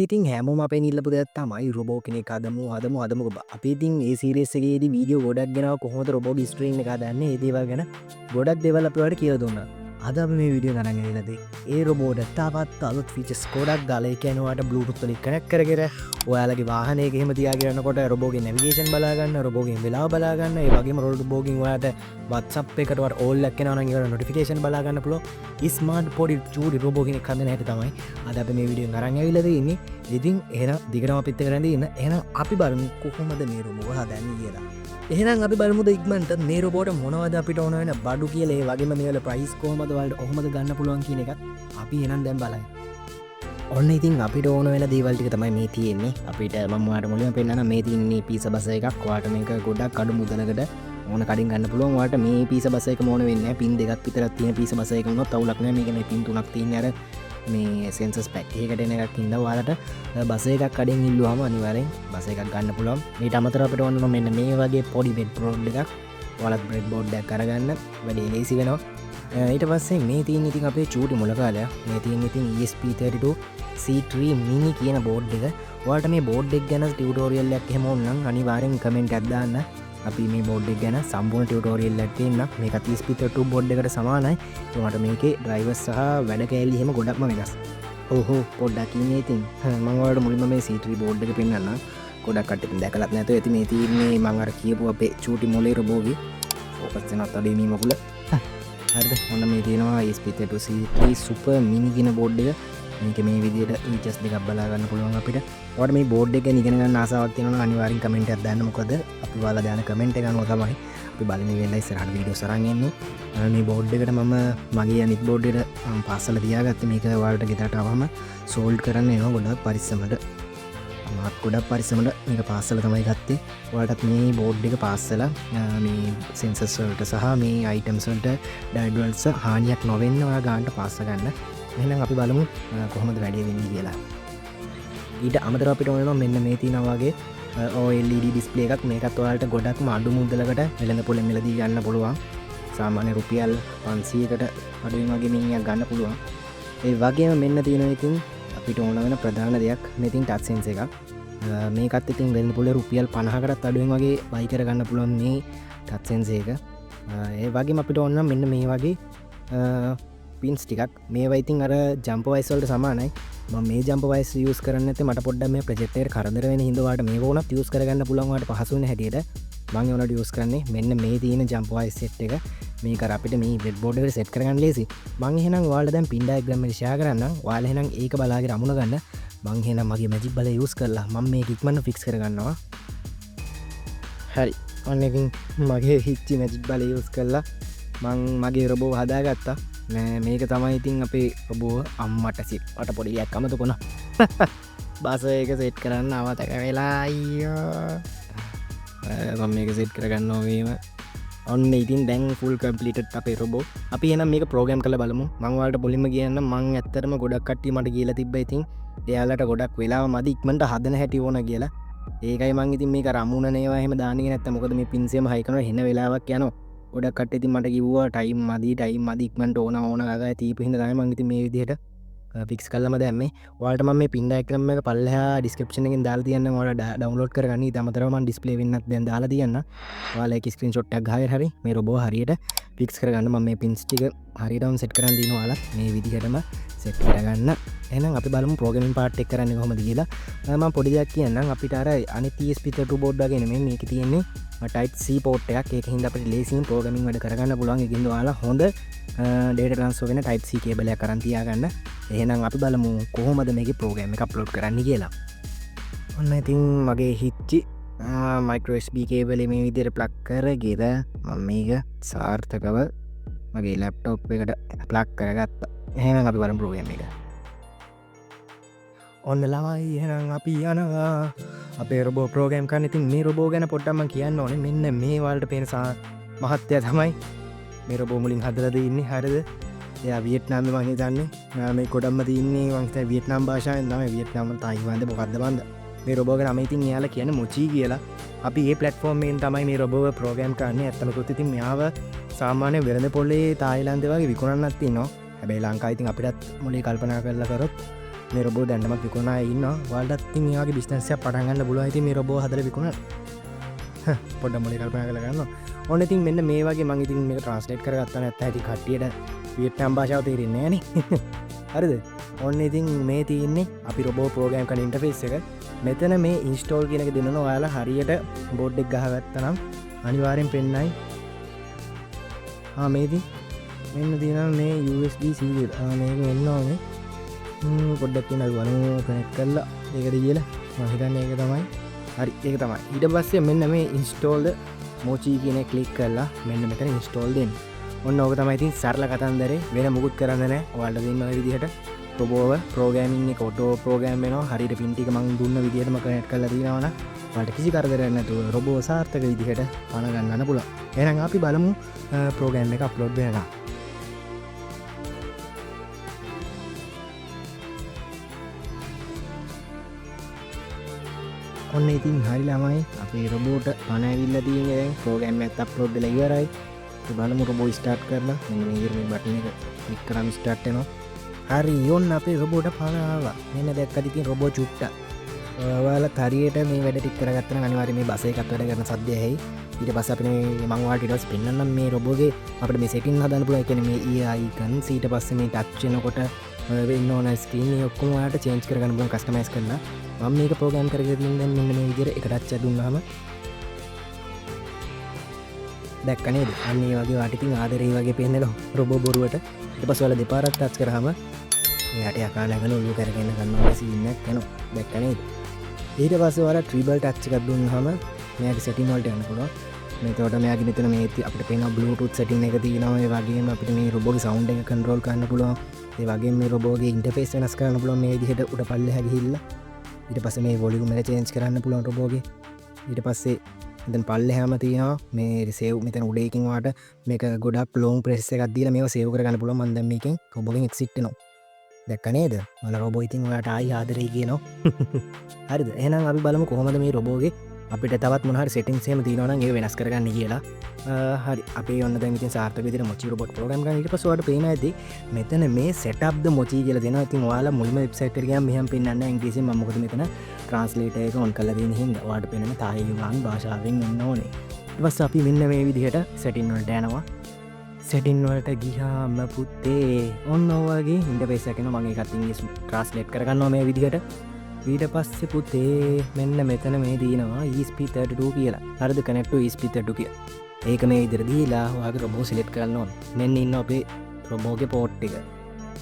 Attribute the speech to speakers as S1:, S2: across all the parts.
S1: ඉතින් හැමෝම අපේ ඉල්ලපු දෙයක් තමයි රොබෝ කෙනෙක් හදමු අපි ඉතින් ඒ සීරීස් එකේදී වීඩියෝ ගොඩක් ගෙනාවා කොහොමද රොබෝගේ ස්ට්‍රින් එක හදන්නේ ඒ දේවල් ගැන ගොඩක් දේවල් අපි ඔයාලට කියලා දුන්නා. අද අපි මේ වීඩියෝ ගණන් ගෙනල්ලාදී ඒ රොබෝට තවත් අලුත් ෆීචර්ස් ගොඩක් දාලා ඒ කියන්නේ ඔයාලට බ්ලූටූත් වලින් කනෙක්ට් කරගෙන ඔයාලගේ වාහනයක එහෙම තියාගෙන යනකොට රොබෝගේ නැවිගේෂන් බලා ගන්න, රොබෝගේ වෙලාව බලා ගන්න, ඒ වගේම රොබෝගෙන් ඔයාලට WhatsApp එකට වට ඕල් එකක් එනවා නම් ඒකට නොටිෆිකේෂන් බලා ගන්න පුළුවන්. ස්මාර්ට් පොඩි චූටි රොබෝ කෙනෙක් හදන හැටි තමයි අද අපි මේ වීඩියෝ අරන් ඇවිල්ලා තියෙන්නේ. ඉතින් එහෙනම් දිගටම අපිත් එක්ක රැඳී ඉන්න. එහෙනම් අපි බලමු කොහොමද මේ රොබෝ හදන්නේ කියලා. එහෙනම් අපි බලමුද ඉක්මනට මේ රොබෝට මොනවද අපිට ඕන වෙන බඩු කියලා ඒ වගේම මේවල ප්‍රයිස් කොහොමද ඔයාලට කොහොමද ගන්න පුළුවන් කියන එකත් අපි එහෙනම් දැන් බලමු. ඔන්න ඉතින් අපිට ඕන වෙන දේවල් ටික තමයි මේ තියෙන්නේ. අපිට මම ඔයාලට මුලින්ම පෙන්නන්න මේ තියෙන්නේ පීසා බස් එකක්. ඔයාලට මේක ගොඩක් අඩු මුදලකට ඕන කඩින් ගන්න පුළුවන්. ඔයාලට මේ පීසා බස් එක මොන වෙන්නේ නැහැ. පින් දෙකක් විතරක් තියෙන පීසා බස් එක වුණොත් අවුලක් නැහැ. මේක මේ පින් තුනක් තියෙන්නේ අර මේ සෙන්සස් පැක් එකකට එන එකක් ඉඳලා ඔයාලට බස් එකක් කඩෙන් ඉල්ලුවාම අනිවාර්යෙන් බස් එකක් ගන්න පුළුවන්. ඊට අමතරව අපිට ඕන මෙන්න මේ වගේ පොඩි බෙඩ් බෝඩ් එකක් ඔයාලත් බෙඩ් බෝඩ් එකක් අරගන්න වැඩි ලේසි වෙනවා. ඊට පස්සේ මේ තියෙන ඉතින් අපේ චූටි මුලකාලය මේ තියෙන ඉතින් ESP32 C3 mini කියන බෝඩ් එක. ඔයාලට මේ බෝඩ් එක ගැන ටියුටෝරියල් එකක් එහෙම ඕන නම් අනිවාර්යෙන් කමෙන්ට් එකක් දාන්න. අපි මේ බෝඩ් එක ගැන සම්පූර්ණ ටියුටෝරියල් එකක් තියෙනවා. මේක ESP32 බෝඩ් එකට සමානයි. ඒකට මේකේ ඩ්‍රයිවර්ස් සහ වැඩ කෑලි එහෙම ගොඩක්ම වෙනස්. ඔහො පොඩ්ඩක් ඉන්නේ ඉතින් මම ඔයාලට මුලින්ම මේ C3 බෝඩ් එක පෙන්නන්නම්. ගොඩක් කට්ටිය දැකලත් නැතුව ඇති මේ තියෙන්නේ මම අර කියපු අපේ චූටි මොලේ රොබෝගේ ෆෝකස් වෙනත් අඩේ මේ මකුල. හරිද? ඔන්න මේ තියෙනවා ESP32 C3 super mini කියන බෝඩ් එක. මේක මේ විදිහට ෆීචර්ස් දෙකක් බලා ගන්න පුළුවන් අපිට. ඔයාලට මේ බෝඩ් එක ගැන ඉගෙන ගන්න ආසාවක් තියෙනවා නම් අනිවාර්යෙන් කමෙන්ට් එකක් දාන්න. මොකද අපි ඔයාලා දාන කමෙන්ට් එක අනුව තමයි අපි බලන්නේ වෙලා ඉස්සරහට වීඩියෝස් අරන් එන්නේ. මේ බෝඩ් එකට මම මගේ අනිත් බෝඩ් එකට පාසල තියාගත්තේ. මේක ඔයාලට ගෙදරට ආවම සෝල්ඩ් කරන්න එනවා ගොඩක් පරිස්සමට. මමත් ගොඩක් පරිස්සමට මේක පාසල තමයි ගත්තේ. ඔයාලටත් මේ බෝඩ් එක පාසල මේ සෙන්සර්ස් වලට සහ මේ අයිටම්ස් වලට ඩයඩ් වලට හානියක් නොවෙන්න ඔයා ගන්නට පාස්ස ගන්න. එහෙනම් අපි බලමු කොහොමද වැඩේ වෙන්නේ කියලා. ඊට අමතරව අපිට ඕන වෙනවා මෙන්න මේ තියෙනවා වගේ OLED ඩිස්ප්ලේ එකක්. මේකත් ඔයාලට ගොඩක්ම අඩු මුදලකට වෙළඳ පොලෙන් මිලදී ගන්න පුළුවන්. සාමාන්‍ය රුපියල් 500කට අඩුවෙන් වගේ මිනිහක් ගන්න පුළුවන්. ඒ වගේම මෙන්න තියෙනවා ඉතින් අපිට ඕන වෙන ප්‍රධාන දෙයක් මේ තියෙන ටච් සෙන්සර් එකක්. මේකත් ඉතින් වෙළඳ පොලේ රුපියල් 50කටත් අඩුවෙන් වගේ බයි කර ගන්න පුළුවන් මේ ටච් සෙන්සර් එක. ඒ වගේම අපිට ඕන නම් මෙන්න මේ වගේ පින්ස් ටිකක්. මේවා ඉතින් අර ජම්ප් වයිස් වලට සමානයි. මම මේ ජම්ප් වයිස් යූස් කරන්නේ නැත්නම් මට පොඩ්ඩක් මේ ප්‍රොජෙක්ටර් එක කරදර වෙන හින්දා ඔයාලට මේක උනත් යූස් කරගන්න පුළුවන්. ඔයාලට පහසු වෙන හැටියට මම ඒවලට යූස් කරන්නේ මෙන්න මේ තියෙන ජම්ප් වයිස් සෙට් එක. මේක අර අපිට මේ බෙඩ් බෝඩ් එකට සෙට් කරගන්න ලේසි. මම එහෙනම් ඔයාලට දැන් පින් ඩයග්‍රෑම් එක ෂෙයා කරන්නම්. ඔයාලා එහෙනම් ඒක බලාගෙන අමුණ ගන්න. මම එහෙනම් මගේ මැජික් බලය යූස් කරලා මම මේක ඉක්මනට ෆික්ස් කරගන්නවා. හරි. ඔන්න ඉතින් මගේ හිච්චි මැජික් බලය යූස් කරලා මම මගේ රොබෝ හදාගත්තා. මේක තමයි ඉතින් අපේ රොබෝ අම්මට සිප්පට පොඩි එකක් අමතකුණා. බස එක සෙට් කරන්න අවතක වෙලා අයියෝ. මම මේක සෙට් කරගන්න ඕනේම. ඔන්න ඉතින් දැන් ෆුල් කම්ප්ලීටඩ් අපේ රොබෝ. අපි එහෙනම් මේක ප්‍රෝග්‍රෑම් කරලා බලමු. මම ඔයාලට මුලින්ම කියන්නම් මම ඇත්තටම ගොඩක් කට්ටිය මට කියලා තිබ්බා ඉතින් එයාලට ගොඩක් වෙලාව මදි ඉක්මනට හදන හැටි ඕන කියලා. ඒකයි මම ඉතින් මේක රමුණ නේවා එහෙම දාන්නේ නැත්තම් මොකද මේ පින්සියම හයි කරනවා හෙන වෙලාවක් යනවා. ගොඩක් කට්ටිය ඉතින් මට කිව්වා ටයිම් මදි ඉක්මනට ඕන ගගා තීපු හින්දා තමයි මම ඉතින් මේ විදිහට ෆික්ස් කළාම දැම්මේ. ඔයාලට මම මේ පින් ඩයග්‍රෑම් එක පල්ලෙහා ඩිස්ක්‍රිප්ෂන් එකෙන් දාලා තියන්නම්. ඔයාලා ඩවුන්ලෝඩ් කරගන්න. ඊට අමතරව මම ඩිස්ප්ලේ වෙන්නත් දැන් දාලා තියන්න. ඔයාලා ඒක ස්ක්‍රීන්ෂොට් එකක් ගහගෙන හරි මේ රොබෝ හරියට ෆික්ස් කරගන්න. මම මේ පින්ස් ටික හරියටම සෙට් කරන් දිනවා. ඔයාලා මේ විදිහටම සෙට් කරගන්න. එහෙනම් අපි බලමු ප්‍රෝග්‍රෑමින් පාර්ට් එක කරන්නේ කොහොමද කියලා. මම පොඩි දෙයක් කියන්නම්. අපිට අර අනිත් ESP32 බෝඩ් වගේ නෙමෙයි මේකේ තියෙන්නේ Type C පෝට් එකක්. ඒක හින්දා අපිට ලේසියෙන් ප්‍රෝග්‍රෑමින් වැඩ කරගන්න පුළුවන්. ඒකින්ද ඔයාලා හොඳ data transfer වෙන Type C කේබල් එකක් අරන් තියාගන්න. එහෙනම් අපි බලමු කොහොමද මේකේ ප්‍රෝග්‍රෑම් එක අප්ලෝඩ් කරන්න කියලා. ඔන්න ඉතින් මගේ හිච්චි micro USB කේබලේ මේ විදිහට ප්ලග් කරගෙන මම මේක සාර්ථකව මගේ ලැප්ටොප් එකට ප්ලග් කරගත්තා. එහෙනම් අපි බලමු ප්‍රෝග්‍රෑම් එක. ඔන්න ළමයි එහෙනම් අපි යනවා අපේ රොබෝ ප්‍රෝග්‍රෑම් කරන්න. ඉතින් මේ රොබෝ ගැන පොඩ්ඩක් මම කියන්න ඕනේ. මෙන්න මේ වලට පේන මහත්තයා තමයි මේ රොබෝ මුලින් හදලා දෙන්නේ. හරිද? එයා වියට්නාමේ මම හිතන්නේ මේ කොඩම්ම තියන්නේ මම හිතන්නේ වියට්නාම් භාෂාවෙන් තමයි. වියට්නාම් තායිවාන්ද මොකද්ද බන්ද මේ රොබෝ ගැන. ඉතින් එයාලා කියන්නේ මොචි කියලා. අපි මේ ප්ලැට්ෆෝම් එකෙන් තමයි මේ රොබෝව ප්‍රෝග්‍රෑම් කරන්නේ. ඇත්තම කිව්වොත් ඉතින් මෙයාව සාමාන්‍ය වෙළඳ පොලේ තායිලන්තේ වගේ විකුණන්නත් තියෙනවා. හැබැයි ලංකාවේ ඉතින් අපිටත් මොලේ කල්පනා කරලා කරොත් මේ රොබෝ දැන්නමත් විකුණා ඉන්නවා. ඔයාලටත් ඉතින් මේ වගේ බිස්නස් එකක් පටන් ගන්න පුළුවන්. ඉතින් මේ රොබෝ හදලා විකුණන්න පොඩ්ඩක් මොලේ කල්පනා කරලා ගන්නවා. ඔන්න ඉතින් මෙන්න මේ වගේ මම ඉතින් මේක ට්‍රාන්ස්ලේට් කරගත්තා නැත්නම් ඉතින් කට්ටියට වියට්නාම් භාෂාව තේරෙන්නේ නැහැ නේ. හරිද? ඔන්න ඉතින් මේ තියෙන්නේ අපි රොබෝ ප්‍රෝග්‍රෑම් කරන ඉන්ටර්ෆේස් එක. මෙතන මේ ඉන්ස්ටෝල් කියන එක දෙනවා. ඔයාලා හරියට බෝඩ් එක ගහගත්තා නම් අනිවාර්යෙන් පෙන්නයි. මේදී මෙන්න තියෙනවා මේ USB serial. මේක වෙන්න ඕනේ. පොඩ්ඩක් කියන වනෝ කනෙක්ට් කරලා ඒක දිගලා මම හිතන්නේ ඒක තමයි. හරි ඒක තමයි. ඊට පස්සේ මෙන්න මේ install mochi කියන එක ක්ලික් කරලා මෙන්න මෙතන install දෙන්න. ඔන්න ඕක තමයි ඉතින් සරල කතන්දරේ. වෙන මුකුත් කරන්න නැහැ. ඔයාලට දෙන්න ඔය විදිහට රොබෝව ප්‍රෝග්‍රෑමින් එක ඔටෝ ප්‍රෝග්‍රෑම් වෙනවා. හරියට පින් ටික මම දුන්න විදිහටම කනෙක්ට් කරලා දිනනවා නම් ඔයාලට කිසි කරදරයක් නැතුව රොබෝ සාර්ථක විදිහට පණ ගන්න පුළුවන්. එහෙනම් අපි බලමු ප්‍රෝග්‍රෑම් එක අප්ලෝඩ් වෙනවා. ඔන්න ඉතින් හරි ළමයි අපේ රොබෝට පණ ඇවිල්ලා තියෙන්නේ. දැන් ප්‍රෝග්‍රෑම් එකත් අප්ලෝඩ් වෙලා ඉවරයි. අපි බලමු රොබෝ ස්ටාර්ට් කරලා. මෙන්න මේ බටන් එක ක්ලික් කරාම ස්ටාර්ට් වෙනවා. හරි ඔන්න අපේ රොබෝට පණ ආවා. මෙන්න දැක්කද ඉතින් රොබෝ චුට්ටා. ඔයාලා හරියට මේ වැඩ ටික කරගත්තා නම් අනිවාර්යයෙන් මේ බස් එකත් වැඩ කරන සද්දය ඇහි. ඊට පස්සේ අපිට මේ මම ඔයාලට ඊට පස්සේ පෙන්නන්නම් මේ රොබෝගේ අපිට මේ සෙටින් හදන්න පුළුවන්. ඒ කියන්නේ මේ EI icons ඊට පස්සේ මේ ටච් වෙනකොට වෙන්න ඕන ස්ක්‍රීන් එක ඔක්කොම ඔයාලට චේන්ජ් කරගන්න පුළුවන් කස්ටමයිස් කරලා. මම මේක ප්‍රෝග්‍රෑම් කරගෙන තියෙන දැන් මෙන්න මේ විදිහට එක ටච් දුන්නාම දැක්ක නේද? අන්න ඒ වගේ වාට ඉතින් ආදරේ වගේ පේන්නේ රොබෝ බොරුවට. ඊට පස්සේ ඔයාලා දෙපාරක් ටච් කරාම එයාට යකා නැගන ඔළුව කරගෙන ගන්නවා සීන් එකක් එනවා. දැක්ක නේද? ඊට පස්සේ ඔයාලා ට්‍රිබල් ටච් එකක් දුන්නාම මෙයාගේ සෙටින් වලට යන්න පුළුවන්. එතකොට මෙයාගේ මෙතන මේ අපිට පේනවා බ්ලූටූත් සෙටින් එක තියෙනවා. ඒ වගේම අපිට මේ රොබෝගේ සවුන්ඩ් එක කන්ට්‍රෝල් කරන්න පුළුවන්. ඒ වගේම මේ රොබෝගේ ඉන්ටර්ෆේස් වෙනස් කරන්න පුළුවන් මේ විදිහට උඩ පල්ලෙහා ගිහිල්ලා. ඊට පස්සේ මේ වොලියුම් එක චේන්ජ් කරන්න පුළුවන් රොබෝගේ. ඊට පස්සේ මෙතන පල්ලෙහාම තියෙනවා මේ සේව් මෙතන උඩේකින් වාට මේක ගොඩක් ලොන්ග් ප්‍රෙස් එකක් දීලා මේව සේව් කරගන්න පුළුවන්. මම දැන් මේකෙන් රොබෝගෙන් එක්සිට් වෙනවා. දැක්ක නේද? ඔයාලා රොබෝ ඉතින් ඔයාලට ආයි ආදරේ කියනවා. හරිද? එහෙනම් අපි බලමු කොහොමද මේ රොබෝගේ අපිට තවත් මොන හරි සෙටින්ග්ස් එහෙම තියෙනවා නම් ඒක වෙනස් කරගන්න කියලා. හරි අපි ඔන්න දැන් ඉතින් සාර්ථක විදිහට මොචි රොබෝට් ප්‍රෝග්‍රෑම් කරන ඊට පස්සේ ඔයාලට පේනවා ඇති මෙතන මේ setup the mochi කියලා දෙනවා. ඉතින් ඔයාලා මුලින්ම වෙබ්සයිට් එකට ගියාම මෙහෙම පෙන්නන්නේ නැහැ ඉංග්‍රීසියෙන්. මම මොකද මෙතන ට්‍රාන්ස්ලේටර් එක ඔන් කරලා තියෙන හින්දා ඔයාලට පේන්නේ තායිවාන් භාෂාවෙන් එන්න ඕනේ. ඊට පස්සේ අපි මෙන්න මේ විදිහට සෙටින් වලට යනවා. සෙටින් වලට ගියාම පුතේ ඔන්න ඔයගේ ඉන්ටර්ෆේස් එකක් එනවා. මම ඒකත් ඉංග්‍රීසි ට්‍රාන්ස්ලේට් කරගන්නවා මේ විදිහට. ඊට පස්සේ පුතේ මෙන්න මෙතන මේ තියෙනවා ESP32 කියලා. හරිද? connect to ESP32 කියලා. ඒක මේ විදිහට දීලා ඔයාගේ රොබෝ සිලෙක්ට් කරන්න ඕන. මෙන්න ඉන්න අපේ රොබෝගේ පෝට් එක.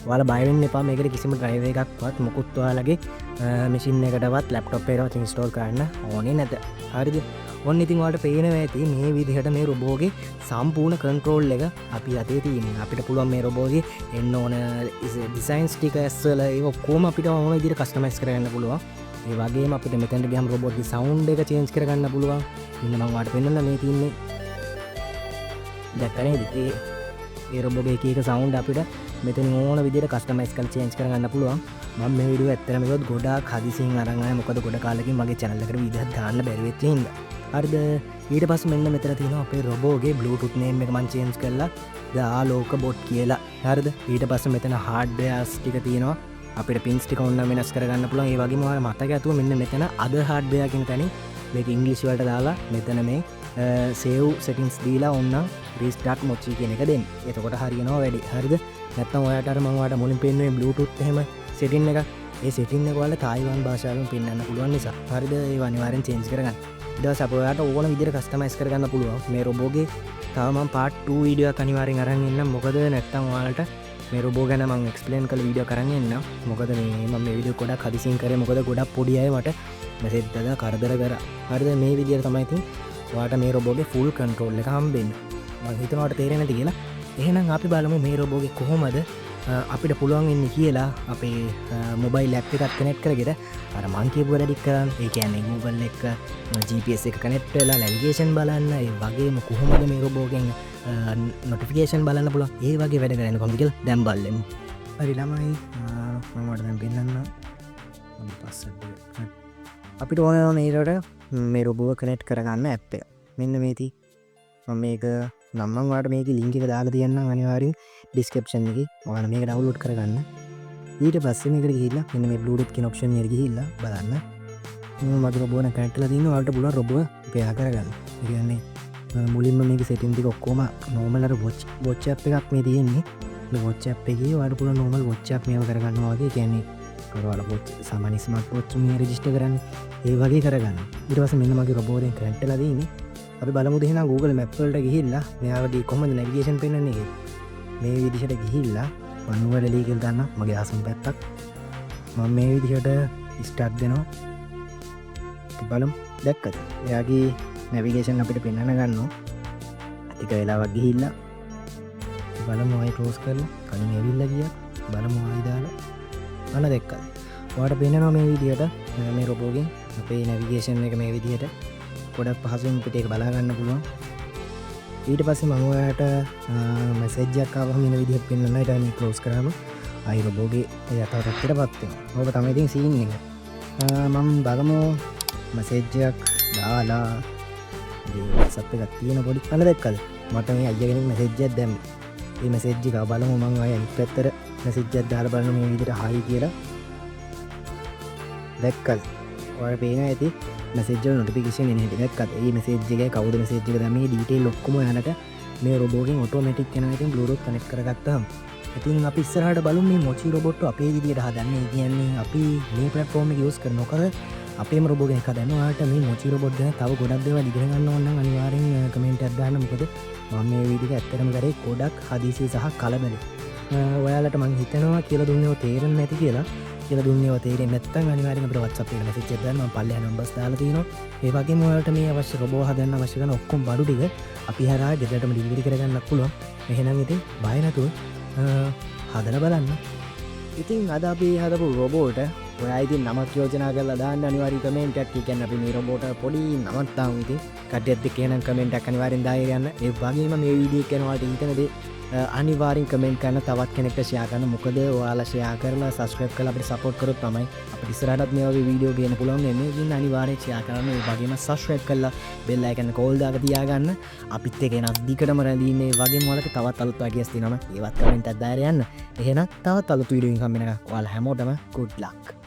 S1: ඔයාලා බය වෙන්න එපා. මේකට කිසිම ඩ්‍රයිවර් එකක්වත් මොකුත් ඔයාලගේ මැෂින් එකටවත් ලැප්ටොප් එකටවත් ඉන්ස්ටෝල් කරන්න ඕනේ නැත. හරිද? ඔන්න ඉතින් ඔයාලට පේනවා ඇති මේ විදිහට මේ රොබෝගේ සම්පූර්ණ කන්ට්‍රෝල් එක අපි අතේ තියෙනවා. අපිට පුළුවන් මේ රොබෝගේ එන්න ඕන ඩිසයින් ස්ටිකර්ස් වල ඒක ඔක්කොම අපිට ඕන විදිහට කස්ටමයිස් කරගන්න පුළුවන්. ඒ වගේම අපිට මෙතනට ගියාම රොබෝට්ගේ සවුන්ඩ් එක චේන්ජ් කරගන්න පුළුවන්. ඉන්න මම ඔයාලට පෙන්නන්න මේ තියෙන්නේ. දැක්ක නේද? ඒ රොබෝගේ එක එක සවුන්ඩ් අපිට මෙතන ඕන විදිහට කස්ටමයිස් කරලා චේන්ජ් කරගන්න පුළුවන්. මම මේ වීඩියෝ ඇත්තටම කිව්වොත් ගොඩාක් හදිසියෙන් අරන් ආවේ. මොකද ගොඩ කාලෙකින් මගේ channel එකට වීඩියෝක් දාන්න බැරි වෙච්ච හින්දා. හරිද? ඊට පස්සේ මෙන්න මෙතන තියෙනවා අපේ රොබෝගේ බ්ලූටූත් නේම් එක මම චේන්ජ් කරලා දාලෝක බොට් කියලා. හරිද? ඊට පස්සේ මෙතන හાર્ඩ්වෙයාර්ස් ටික තියෙනවා. අපිට පින්ස් ටික ඕන නම් වෙනස් කරගන්න පුළුවන්. ඒ වගේම ඔයාලා මතක ඇතුව මෙන්න මෙතන අද හાર્ඩ්වෙයාර් කියන තැනින් මේක ඉංග්‍රීසි වලට දාලා මෙතන මේ සේව් සෙටින්ග්ස් දීලා ඕන්න රීස්ටාර්ට් මොචි කියන එක දෙන්න. එතකොට හරියනවා වැඩි. හරිද? නැත්නම් ඔයාලට අර මම ඔයාලට මුලින් පෙන්නුවේ බ්ලූටූත් එහෙම සෙටින් එක. ඒ සෙටින් එක ඔයාලා තායිවාන් භාෂාවෙන් පෙන්වන්න පුළුවන් නිසා. හරිද? ඒව අනිවාර්යෙන් චේන්ජ් කරගන්න. ඊට පස්සේ අපෝ ඔයාලට ඕන විදිහට කස්ටමයිස් කරගන්න පුළුවන්. මේ රොබෝගේ තව මම පාර්ට් 2 වීඩියෝ එකක් අනිවාර්යෙන් අරන් එන්නම්. මොකද නැත්නම් ඔයාලට මේ රොබෝ ගැන මම එක්ස්ප්ලේන් කළ වීඩියෝ කරන් එන්නම්. මොකද මේ මම මේ වීඩියෝ ගොඩක් හදිසියෙන් කරේ. මොකද ගොඩක් පොඩි අය මට මෙසේජ් දාලා කරදර කරා. හරිද? මේ විදිහට තමයි ඉතින් ඔයාලට මේ රොබෝගේ ෆුල් කන්ට්‍රෝල් එක හම්බෙන්නේ. මම හිතනවා ඔයාලට තේරෙන්නේ නැති කියලා. එහෙනම් අපි බලමු මේ රොබෝගේ කොහොමද අපිට පුළුවන් වෙන්නේ කියලා අපේ මොබයිල් ඇප් එකක් කනෙක්ට් කරගෙන අර මං කියපු වැඩ ටික කරන්න. ඒ කියන්නේ Google එක GPS එක කනෙක්ට් වෙලා නැවිගේෂන් බලන්න. ඒ වගේම කොහොමද මේ රොබෝගෙන් නොටිෆිකේෂන් බලන්න පුළුවන්. ඒ වගේ වැඩ කරන්න කොහොමද කියලා දැන් බලමු. හරි ළමයි මම ඔයාලට දැන් පෙන්නන්න. අපිට ඕන නේරට මේ රොබෝව කනෙක්ට් කරගන්න ඇප් එක. මෙන්න මේ තියෙන්නේ. මම මේක නම් මම ඔයාලට මේකේ ලින්ක් එක දාලා තියන්නම් අනිවාර්යෙන් ඩිස්ක්‍රිප්ෂන් එකේ. ඔයාලා මේක ඩවුන්ලෝඩ් කරගන්න. ඊට පස්සේ මේකට ගිහිල්ලා මෙන්න මේ Bluetooth කියන ඔප්ෂන් එකට ගිහිල්ලා බලන්න මගේ රොබෝ එක කනෙක්ට් කරලා තිනවා ඔයාලට පුළුවන් රොබෝ පෙයා කරගන්න. ඒ කියන්නේ මුලින්ම මේක සෙටින් ටික ඔක්කොම normal අර watch app එකක් මේ තියෙන්නේ. මේ watch app එකේ ඔයාලට පුළුවන් normal watch app මේව කරගන්නවා වගේ. ඒ කියන්නේ ඔයාලා watch සාමාන්‍ය ස්මාර්ට් watch මේ රෙජිස්ටර් කරන්නේ ඒ වගේ කරගන්න. ඊට පස්සේ මෙන්න මගේ රොබෝ එකෙන් කනෙක්ට් වෙලා තියෙන්නේ. අපි බලමු එහෙනම් Google Map වලට ගිහිල්ලා මෙයාගේ කොහොමද navigation පෙන්වන්නේ කියලා. මේ විදිහට ගිහිල්ලා manually කියලා දාන්න මගේ ආසම පැත්තක්. මම මේ විදිහට start දෙනවා. බලමු දැක්කද? එයාගේ navigation අපිට පෙන්වන්න ගන්නවා. ටික වෙලාවක් ගිහිල්ලා බලමු ආයි close කරලා කලින් ඇවිල්ලා ගියා. බලමු ආයි දාලා. අන්න දැක්කද? ඔයාලට පෙන්වනවා මේ විදිහට මේ රොබෝගෙන් අපේ navigation එක මේ විදිහට ගොඩක් පහසුවෙන් පිට ඒක බලා ගන්න පුළුවන්. ඊට පස්සේ මම ඔයාලට message එකක් ආවම මේ විදිහට පෙන්වන්න. ඊට පස්සේ close කරාම ආයි රොබෝගේ යථාර්ථයටපත් වෙනවා. ඕක තමයි ඉතින් scene එක. මම බලමු message එකක් දාලා WhatsApp එකක් තියෙන පොඩි කල දැක්කද? මට මේ අයියා කෙනෙක් message එකක් දැම්මා. මේ message එක බලමු මම ආයෙ අනිත් පැත්තට message එකක් දාලා බලන්න මේ විදිහට hi කියලා. දැක්කද? ඔයාලා පේනවා ඇති message වල notification එන හැටි දැක්කද? මේ message එකේ කවුද message එක දැම්මේ detail ඔක්කොම යනට මේ රොබෝගෙන් automatic යනවා. ඉතින් Bluetooth connect කරගත්තාම ඉතින් අපි ඉස්සරහට බලමු මේ Mochi robot අපේ විදිහට හදන්නේ. ඒ කියන්නේ අපි මේ platform එක use කරනකොට අපේම රොබෝ එකක් හදන්න. ඔයාලට මේ Mochi robot ගැන තව ගොඩක් දේවල් ඉගෙන ගන්න ඕන නම් අනිවාර්යෙන් කමෙන්ට් එකක් දාන්න. මොකද මම මේ වීඩියෝ එක ඇත්තටම කරේ ගොඩක් හදිසිය සහ කලබලෙ. ඔයාලට මං හිතනවා කියලා දුන්නේව තේරෙන්නේ නැති කියලා. කියලා දුන්නේව තේරෙන්නේ නැත්නම් අනිවාර්යෙන් අපිට WhatsApp එකට message එකක් දාන්න. මම පල්ලෙහා numbers දාලා තියෙනවා. ඒ වගේම ඔයාලට මේ අවශ්‍ය රොබෝ හදන්න අවශ්‍ය කරන ඔක්කොම බඩු ටික අපි හරහා ගෙදරටම ඩෙලිවරි කරගන්නත් පුළුවන්. එහෙනම් ඉතින් බය නැතුව හදලා බලන්න. ඉතින් අද අපි හදපු රොබෝට ඔයා ඉතින් නමක් යෝජනා කරලා දාන්න අනිවාර්ය කමෙන්ට් එකක්. ඒ කියන්නේ අපි මේ රොබෝට පොඩි නමක් දාමු. ඉතින් කඩියත් එක්ක එනනම් කමෙන්ට් එකක් අනිවාර්යෙන් දාලා යන්න. ඒ වගේම මේ වීඩියෝ එක ගැන ඔයාලට හිතන දේ අනිවාර්යෙන් කමෙන්ට් කරන්න, තවත් කෙනෙක්ට ෂෙයා කරන්න. මොකද ඔයාලා ෂෙයා කරලා සබ්ස්ක්‍රයිබ් කරලා අපිට සපෝට් කරොත් තමයි අපිට ඉස්සරහටත් මේ වගේ වීඩියෝ ගේන්න පුළුවන් වෙන්නේ. ඉතින් අනිවාර්යෙන් ෂෙයා කරන්න. ඒ වගේම සබ්ස්ක්‍රයිබ් කරලා බෙල් අයිකන් එක කෝල් දාලා තියාගන්න. අපිත් එක්ක එන අධිකටම රැඳී මේ වගේම ඔයාලට තවත් අලුත් වගේස් තියෙනවා. ඒවත් කමෙන්ට් එකක් දාලා යන්න. එහෙනම් තවත් අලුත් වීඩියෝ එකකින් හම්බ වෙනකම් ඔයාලා හැමෝටම good luck.